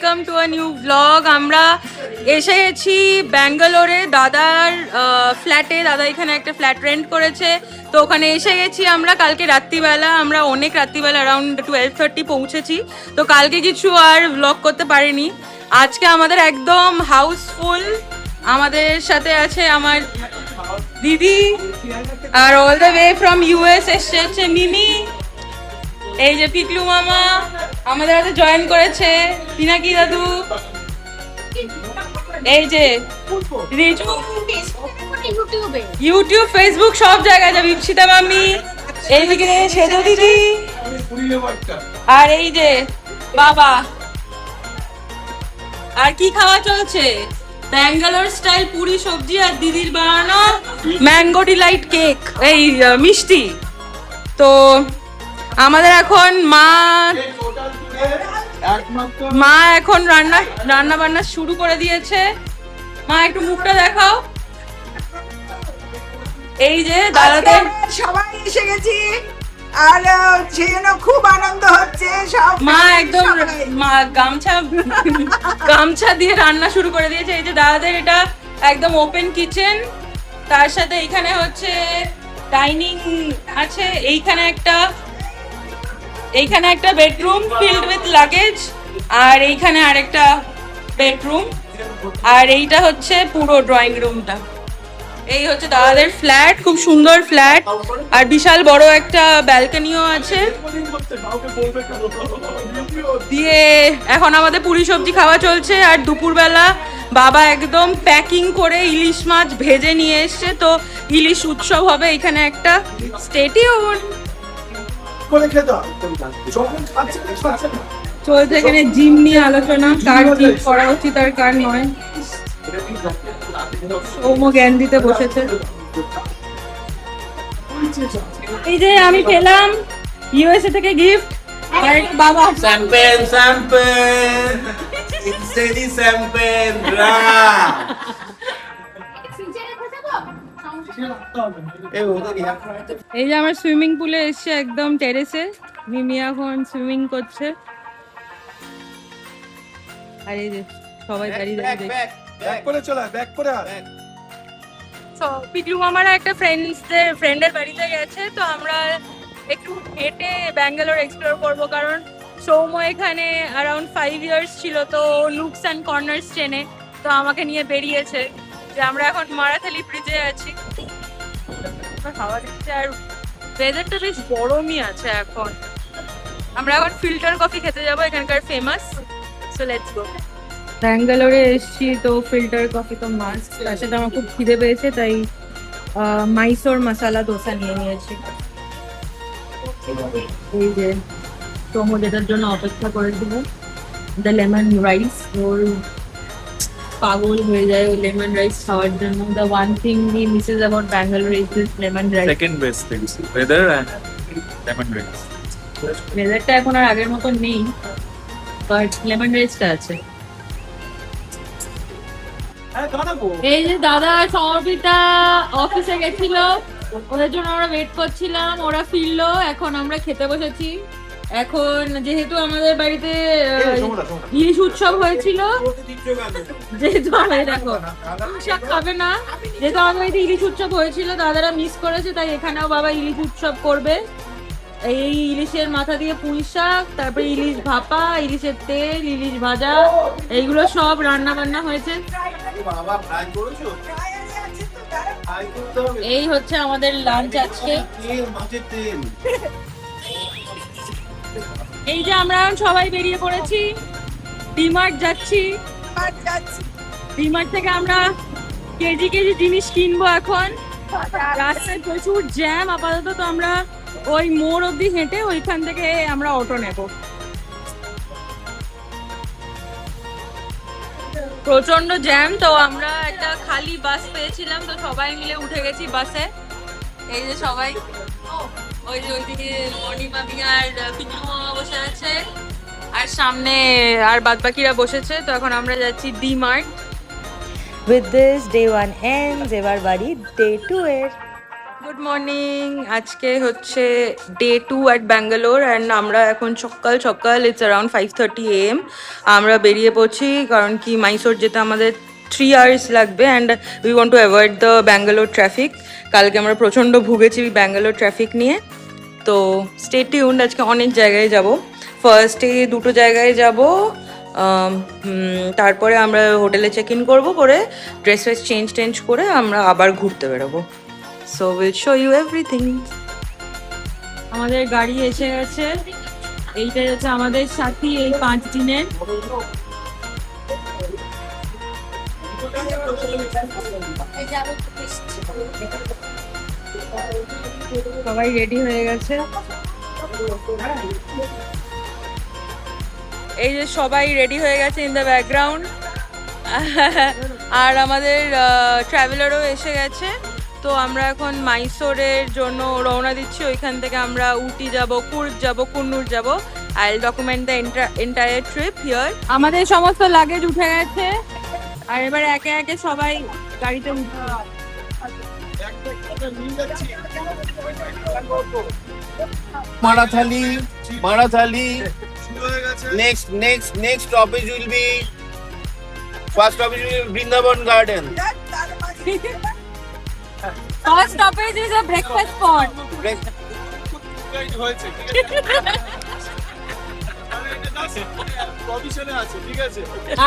Welcome to a new blog. আমরা এসে গেছি ব্যাঙ্গালোরে দাদার ফ্ল্যাটে। দাদা এখানে একটা ফ্ল্যাট রেন্ট করেছে, তো ওখানে এসে গেছি আমরা কালকে রাত্রিবেলা। আমরা অনেক রাত্রিবেলা অ্যারাউন্ড 12:30 পৌঁছেছি, তো কালকে কিছু আর ব্লগ করতে পারিনি। আজকে আমাদের একদম হাউসফুল। আমাদের সাথে আছে আমার দিদি, আর all the way from US এসেছে মিমি। এই যে পিকলু মামা আমাদের হাতে জয়েন করেছে, পিনাকি দাদু, এই যে রিজু, ইউটিউব ফেসবুক সব জায়গায় যাবে, ইপসিতা মামি, এইদিকে সেজো দিদি, আর এই যে বাবা। আর কি খাওয়া চলছে? ব্যাঙ্গালোর স্টাইল পুরি সবজি আর দিদির বানানো ম্যাঙ্গো ডিলাইট কেক, এই মিষ্টি। তো আমাদের এখন মা এখন রান্না বান্না শুরু করে দিয়েছে। মা একটু মুখটা দেখাও। এই যে দাদাদের সবাই এসে গেছি, আর সেজন্য খুব আনন্দ হচ্ছে। সব মা একদম গামছা দিয়ে রান্না শুরু করে দিয়েছে। এই যে দাদাদের এটা একদম ওপেন কিচেন, তার সাথে এখানে হচ্ছে ডাইনিং আছে, এইখানে একটা বেডরুম ফিল্ড উইথ লাগেজ, আর এইখানে আরেকটা বেডরুম, আর এইটা হচ্ছে পুরো ড্রয়িং রুমটা। এই হচ্ছে দাদাদের ফ্ল্যাট, খুব সুন্দর ফ্ল্যাট, আর বিশাল বড় একটা ব্যালকনিও আছে। দিয়ে এখন আমাদের পুরি সবজি খাওয়া চলছে, আর দুপুরবেলা বাবা একদম প্যাকিং করে ইলিশ মাছ ভেজে নিয়ে এসছে, তো ইলিশ উৎসব হবে এখানে একটা। Stay tune. চলছে এখানে জিম নিয়ে আলোচনা, কার জিম করা উচিত আর কার নয়। সৌম্য জ্ঞান দিতে বসেছে। এই যে আমি পেলাম ইউএসএ থেকে গিফট, আর বাবা Champagne, Instantly champagne, এই যে আমার সুইমিং পুলে এসছে একদম টেরেসে। মিমি এখন সুইমিং করছে, আর এই যে সবাই দাঁড়িয়ে দাঁড়িয়ে পিকলু মামারা একটা ফ্রেন্ডের বাড়িতে গেছে, তো আমরা একটু হেঁটে ব্যাঙ্গালোর এক্সপ্লোর করবো, কারণ সৌম্য এখানে অ্যারাউন্ড 5 ইয়ার্স ছিল, তো লুকস অ্যান্ড কর্নার্স চেনে, তো আমাকে নিয়ে বেরিয়েছে যে আমরা এখন মারাথালি ব্রিজে আছি। হাওয়া দিচ্ছে, আর ওয়েদারটা বেশ গরমই আছে এখন। আমরা এখন ফিল্টার কফি খেতে যাবো, এখানকার ফেমাস। So let's go. ব্যাঙ্গালোরে এসছি, তো ফিল্টার কফি তো মাস্ট। তার সাথে আমার খুব খিদে পেয়েছে, তাই মাইসোর মশালা দোসা নিয়ে নিয়েছি। এই যে তোমো যেটার জন্য অপেক্ষা করেছিল, দ্য লেমন রাইস, ওর পাগল হয়ে যায় ওই লেমন রাইস খাওয়ার জন্য। The one thing he Mrs about Bangalore is this lemon rice. second best things, weather and lemon rice. ওয়েদারটা এখন আর আগের মতো নেই, বাট লেমন রাইসটা আছে। এই যে দাদা সমর্পিতা অফিসে গেছিল, ওদের জন্য আমরা ওয়েট করছিলাম, ওরা ফিরলো, এখন আমরা খেতে বসেছি। এখন যেহেতু আমাদের বাড়িতে ইলিশ উৎসব হয়েছিল, যেহেতু আমাদের দেখো শাক খাবে না, যেহেতু আমাদের বাড়িতে ইলিশ উৎসব হয়েছিল, দাদারা মিস করেছে, তাই এখানেও বাবা ইলিশ উৎসব করবে। এই ইলিশের মাথা দিয়ে পুঁই শাক, তারপরে ইলিশ ভাপা, ইলিশের তেল, ইলিশ ভাজা, এইগুলো সব রান্না বান্না হয়েছে। এই হচ্ছে আমাদের লাঞ্চ আজকে। এই যে আমরা সবাই বেরিয়ে পড়েছি, ডিমার্ট যাচ্ছি। ডিমার্ট থেকে আমরা কেজি জিনিস কিনবো এখন। রাস্তায় প্রচুর জ্যাম আপাতত, তো আমরা ওই মোড় অব্দি হেঁটে ওইখান থেকে আমরা অটো নেব। প্রচন্ড জ্যাম, তো আমরা একটা খালি বাস পেয়েছিলাম, তো সবাই মিলে উঠে গেছি বাসে। এই যে সবাই, ওই যে ওইদিকে অনিমামি আর পিকলু মামা বসে আছে, আর সামনে আর বাদবাকিরা বসেছে। তো এখন আমরা যাচ্ছি D-mart. With this, day 1 ends, এবার বাড়ি day 2 এর। Good morning. আজকে হচ্ছে ডে 2 অ্যাট ব্যাঙ্গালোর অ্যান্ড আমরা এখন সকাল সকাল ইটস অ্যারাউন্ড 5:30 AM আমরা বেরিয়ে পড়ছি, কারণ কি মাইসোর যেতে আমাদের 3 আওয়ার্স লাগবে and we want to avoid the Bangalore traffic. কালকে আমরা প্রচণ্ড ভুগেছি ব্যাঙ্গালোর ট্রাফিক নিয়ে। তো স্টে টিউনড, আজকে অনেক জায়গায় যাব। ফার্স্টে 2টো জায়গায় যাব, তারপরে আমরা হোটেলে চেক ইন করবো, করে ড্রেস ফ্রেস চেঞ্জ করে আমরা আবার ঘুরতে বেরোবো। So will show you everything. আমাদের গাড়ি এসে গেছে, এইটাই হচ্ছে আমাদের সাথী এই 5 দিনের। সবাই রেডি হয়ে গেছে, এই যে সবাই রেডি হয়ে গেছে ইন দ্য ব্যাকগ্রাউন্ড। আর আমাদের ট্রাভেলারও এসে গেছে। তো আমরা এখন মাইসোরের জন্য রওনা দিচ্ছি। ওইখান থেকে আমরা উটি যাব, কুর্গ যাব, কুন্নুর যাব। I will document the entire trip here. আমাদের সমস্ত লাগেজ উঠে গেছে আর এবার একে একে সবাই গাড়িতে উঠবে। Marathali. Next stoppage will be first stoppage will be Vrindavan Garden. First stoppage is a breakfast spot.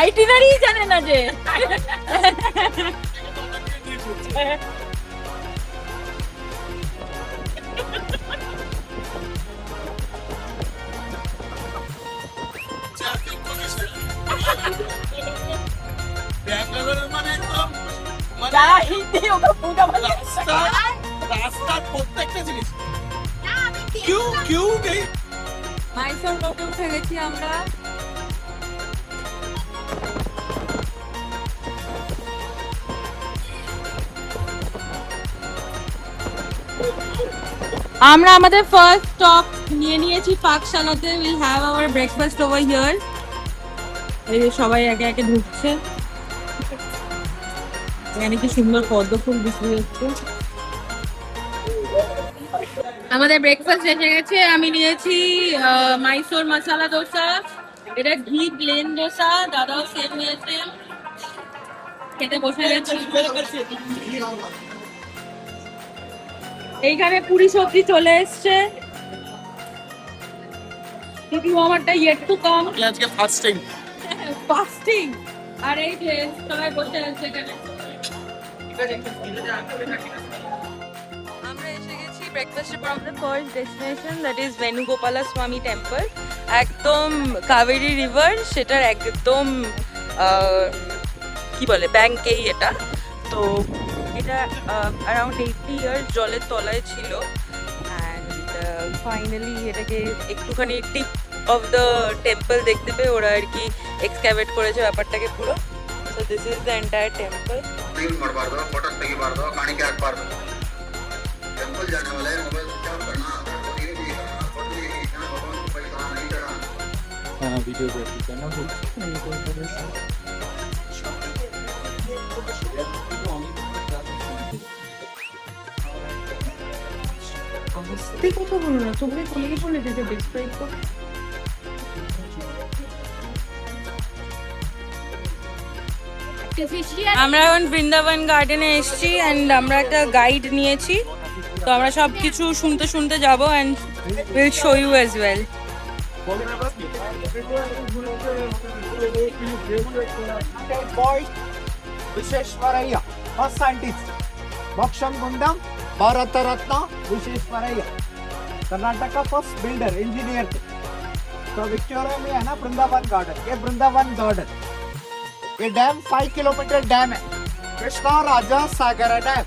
Itinerary জানে না যে। ব্যাঙ্গালোরের মানে একদম রাস্তার প্রত্যেকটা জিনিস কিউ নেই। মাইসোর রোডে উঠে গেছি আমরা। আমরা আমাদের ফার্স্ট স্টপ নিয়ে নিয়েছি পাকশালাতে। Will have our breakfast over here. এই যে সবাই একে একে ঢুকছে। এখানে কি সুন্দর পদ্ম ফুল বিক্রি হচ্ছে। আমাদের ব্রেকফাস্ট এসে গেছে। আমি নিয়েছি মাইসোর মশালা দোসা, এটা ঘি প্লেন দোসা। দাদাও সেম নিয়েছে। খেতে বসে গেছি। এইখানে পুরি সবজি চলে এসছে। কিন্তু আমারটা yet to come। আজকে ফাস্টিং। আর এই যে সবাই বসে আছে এখানে। আমরা এসে গেছি ব্রেকফাস্টের পর আমাদের ফার্স্ট ডেস্টিনেশন, দ্যাট ইজ ভেনুগোপালা স্বামী টেম্পল। একদম কাবেরী রিভার, সেটার একদম কি বলে ব্যাংকেই এটা। তো এটা অ্যারাউন্ড 80 ইয়ার্স জলের তলায় ছিল অ্যান্ড ফাইনালি এটাকে একটুখানি টিপ অফ দ্য টেম্পল দেখতে পেয়ে ওরা আর কি এক্সক্যাভেট করেছে ব্যাপারটাকে পুরো। So this is the entire temple. ಮಾಡಬಾರ್ದು ಫೋಟೋಸ್ ತೆಗಿಬಾರ್ದು ಕಾಣಿಕೆ ಹಾಕಬಾರ್ದು ಟೆಂಪಲ್ जाने वाले मोबाइल स्विच ऑफ करना वीडियो देखी करना আস্তে কথা বলো না, চোখে চলে বলে যেতে ডিসক্রাইব করো। আমরা এখন বৃন্দাবন গার্ডেনে এসেছি অ্যান্ড আমরা একটা গাইড নিয়েছি। তো আমরা সব কিছু শুনতে শুনতে যাবো and will show you as well. Visvesvaraya first scientist Mokshagundam Bharat Ratna Visvesvaraya Karnataka का फर्स्ट बिल्डर इंजीनियर थे। तो विक्टोरिया में है ना वृंदावन गार्डन, ये वृंदावन गार्डन। ये डैम 5 किलोमीटर डैम है, Krishna Raja Sagar dam.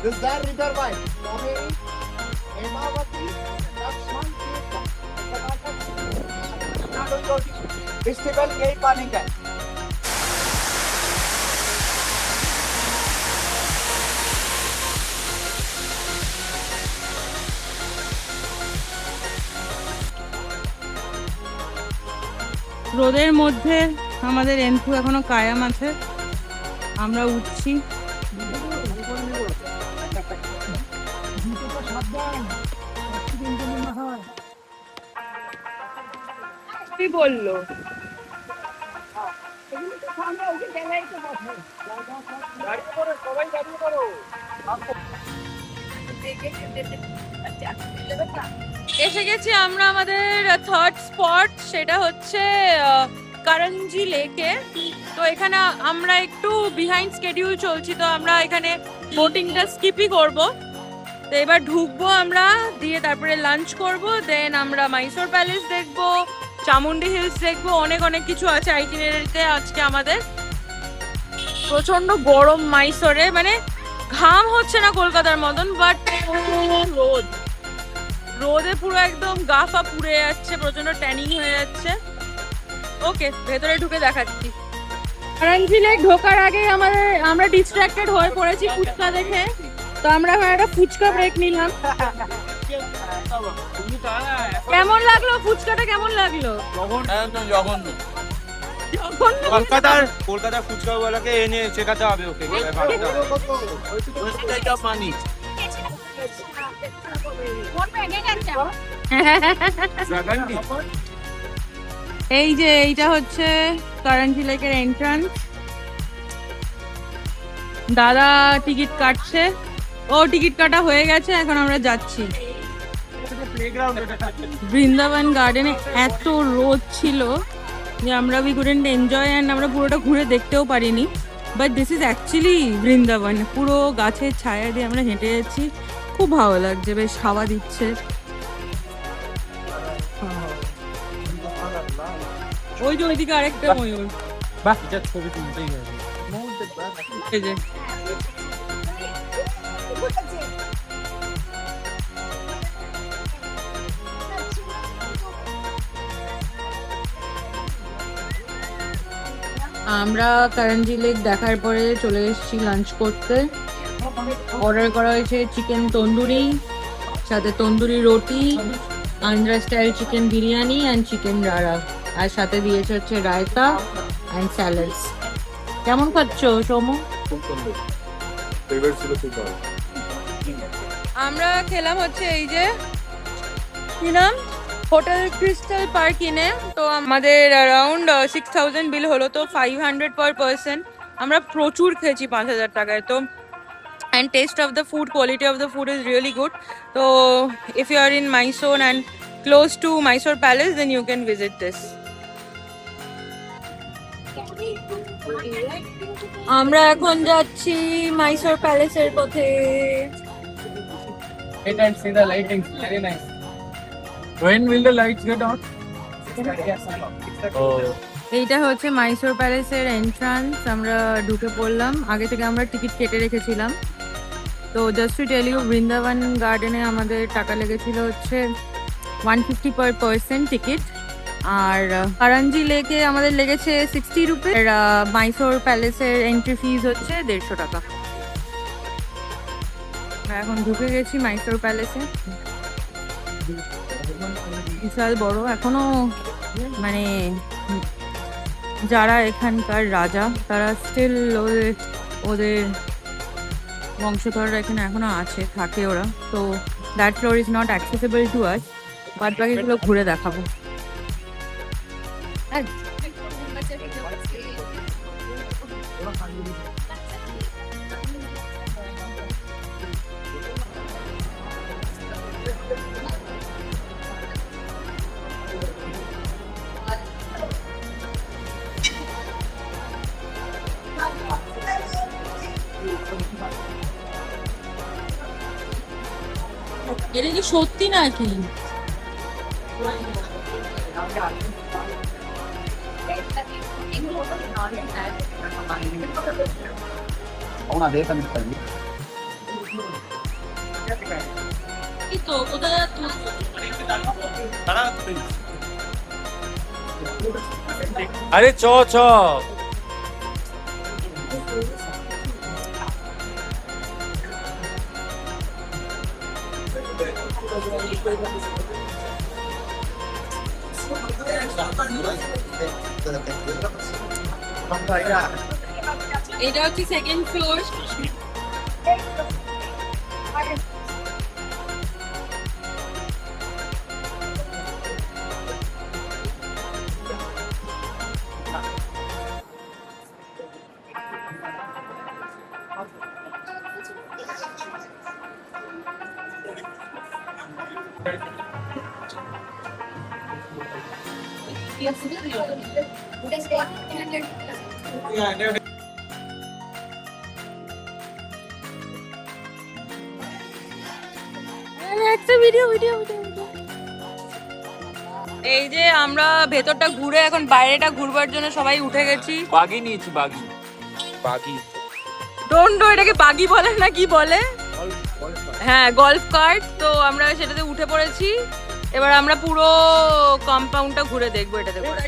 This that river by Kaveri Hemavati Lakshman Tirtha Karnataka festival यही पानी का है। রোদের মধ্যে আমাদের এন্টু এখনো কায়াম আছে। আমরা উঠছি। কি বললো? এসে গেছি আমরা আমাদের থার্ড স্পট, সেটা হচ্ছে কারঞ্জি লেকে। তো এখানে আমরা একটু বিহাইন্ড স্কেডিউল চলছি, তো আমরা এখানে বোটিংটা স্কিপই করব। তো এবার ঢুকবো আমরা, দিয়ে তারপরে লাঞ্চ করব, দেন আমরা মাইসোর প্যালেস দেখবো, চামুন্ডি হিলস দেখবো, অনেক অনেক কিছু আছে আইটিনারিতে আজকে আমাদের। প্রচন্ড গরম মাইসোরে, মানে ঘাম হচ্ছে না কলকাতার মতন, বাট রোদ, রোদে পুরো একদম গা ফা পুড়ে যাচ্ছে, প্রচন্ড ট্যানিং হয়ে যাচ্ছে। ওকে, ভেতরে ঢুকে দেখাচ্ছি। কারঞ্জি লেক ঢোকার আগে আমরা ডিস্ট্রাক্টেড হয়ে পড়েছি ফুচকা দেখে, তো আমরা এখন একটা ফুচকা ব্রেক নিলাম। কেমন লাগলো ফুচকাটা? কেমন লাগলো? জঘন্য। কলকাতার ফুচকা বলাকে এনে শেখাতে হবে ওকে। পানি এই যে এইটা হচ্ছে কারঞ্জি লেকের এন্ট্রান্স। দাদা টিকিট কাটছে, ও টিকিট কাটা হয়ে গেছে, এখন আমরা যাচ্ছি। বৃন্দাবন গার্ডেনে এত রোদ ছিল যে আমরা উই কুডন্ট এনজয়, অ্যান্ড আমরা পুরোটা ঘুরে দেখতেও পারিনি। But this is actually Vrindavan, পুরো গাছের ছায়া দিয়ে আমরা হেঁটে যাচ্ছি, খুব ভালো লাগছে, বেশ হাওয়া দিচ্ছে। ওই যে ওইদিকে আরেকটা ময়ূর, বাহ, এটা ছবি তুলতেই হবে। এই যে আমরা কারঞ্জি লেক দেখার পরে চলে এসেছি লাঞ্চ করতে। অর্ডার করা হয়েছে চিকেন তন্দুরি, সাথে tandoori roti, Andhra style chicken biryani and chicken rara, আর সাথে দিয়েছে হচ্ছে রায়তা অ্যান্ড স্যালাডস। কেমন খাচ্ছ সৌম? আমরা খেলাম হচ্ছে এই যে কি নাম, হোটেল ক্রিস্টাল পার্ক ইনে। তো আমাদের অ্যারাউন্ড 6000 বিল হলো, তো 500 পার পার্সন। আমরা প্রচুর খেয়েছি 5000 টাকায়। তো and taste of the food, quality of the food is really good. So if you are in Mysore and close to Mysore Palace, then you can visit this. আমরা এখন যাচ্ছি মাইসোর প্যালেসের পথে। Wait and see the lightings, very nice. When will the lights get on? Oh. এইটা হচ্ছে Mysore প্যালেসের entrance, আমরা ঢুকে পড়লাম। আগে থেকে আমরা টিকিট কেটে রেখেছিলাম। তো just to tell you, Vrindavan গার্ডেনে আমাদের টাকা লেগেছিল হচ্ছে 150 পার পার্সন টিকিট, আর কারঞ্জি লেকে আমাদের লেগেছে 60 রুপি। মাইসোর প্যালেসের এন্ট্রি ফিজ হচ্ছে 150 টাকা। এখন ঢুকে গেছি মাইসোর প্যালেসে, বিশাল বড়। এখনো মানে যারা এখানকার রাজা তারা স্টিল ওদের বংশধররা এখানে এখনো আছে, থাকে ওরা। তো that floor is not accessible to us, বাদ বাকিগুলো ঘুরে দেখাবো। এটা কি সত্যি নাকি? আরে চ চ এটা হচ্ছে সেকেন্ড ফ্লোর। এই যে আমরা ভেতরটা ঘুরে এখন বাইরেটা ঘুরবার জন্য সবাই উঠে গেছি। বাগি নিয়েছি বাগি। বাগি। ডোন্ট নো এটাকে বাগি বলে না কি বলে, হ্যাঁ গলফ কার্ট। তো আমরা সেটাতে উঠে পড়েছি, এবার আমরা পুরো কম্পাউন্ডটা ঘুরে দেখবো এটাতে করে।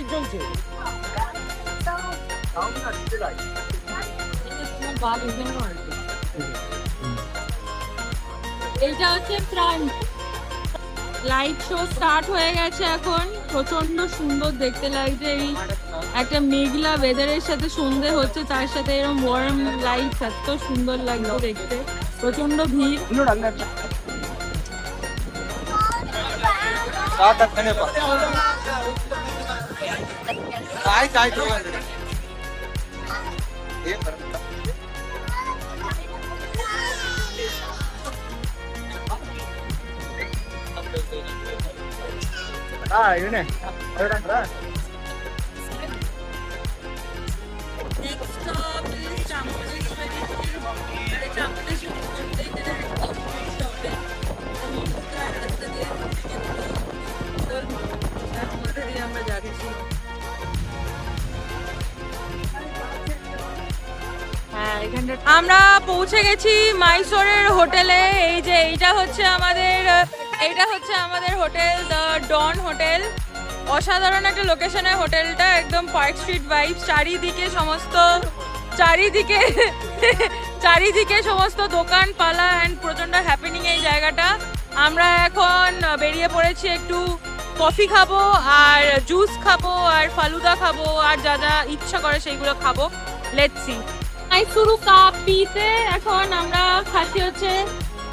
এইটা হচ্ছে ফ্রন্ট। লাইট শো স্টার্ট হয়ে গেছে এখন, প্রচন্ড সুন্দর দেখতে লাগছে। এই একটা মেঘলা ওয়েদারের সাথে সন্ধে হচ্ছে, তার সাথে এরকম ওয়ার্ম লাইট, এত সুন্দর লাগছে দেখতে। প্রচন্ড ভিড়। আমরা পৌঁছে গেছি মাইসোরের হোটেলে। এই যে এইটা হচ্ছে আমাদের হোটেল, দ্য ডন হোটেল। অসাধারণ একটা লোকেশনে হোটেলটা, একদম পার্ক স্ট্রিট ভাইবস। চারিদিকে সমস্ত দোকানপালা অ্যান্ড প্রচন্ড হ্যাপেনিং এই জায়গাটা। আমরা এখন বেরিয়ে পড়েছি, একটু কফি খাবো আর জুস খাবো আর ফালুদা খাবো আর যা যা ইচ্ছা করে সেইগুলো খাবো। Let's see. মাইসুরু কাপ পিতে এখন আমরা খাচ্ছি হচ্ছে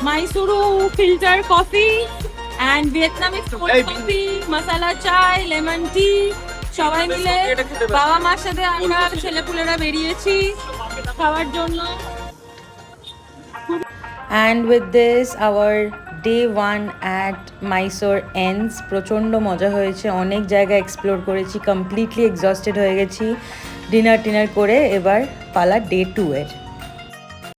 Mysuru filter coffee and Vietnamese coffee, masala chai, lemon টি। সবাই মিলে বাবা মার সাথে আমরা ছেলেপুলেরা বেরিয়েছি খাওয়ার জন্য। And with this our day 1 at Mysore ends. প্রচণ্ড মজা হয়েছে, অনেক জায়গা এক্সপ্লোর করেছি, কমপ্লিটলি এক্সস্টেড হয়ে গেছি ডিনার করে। এবার পালা ডে 2 এর।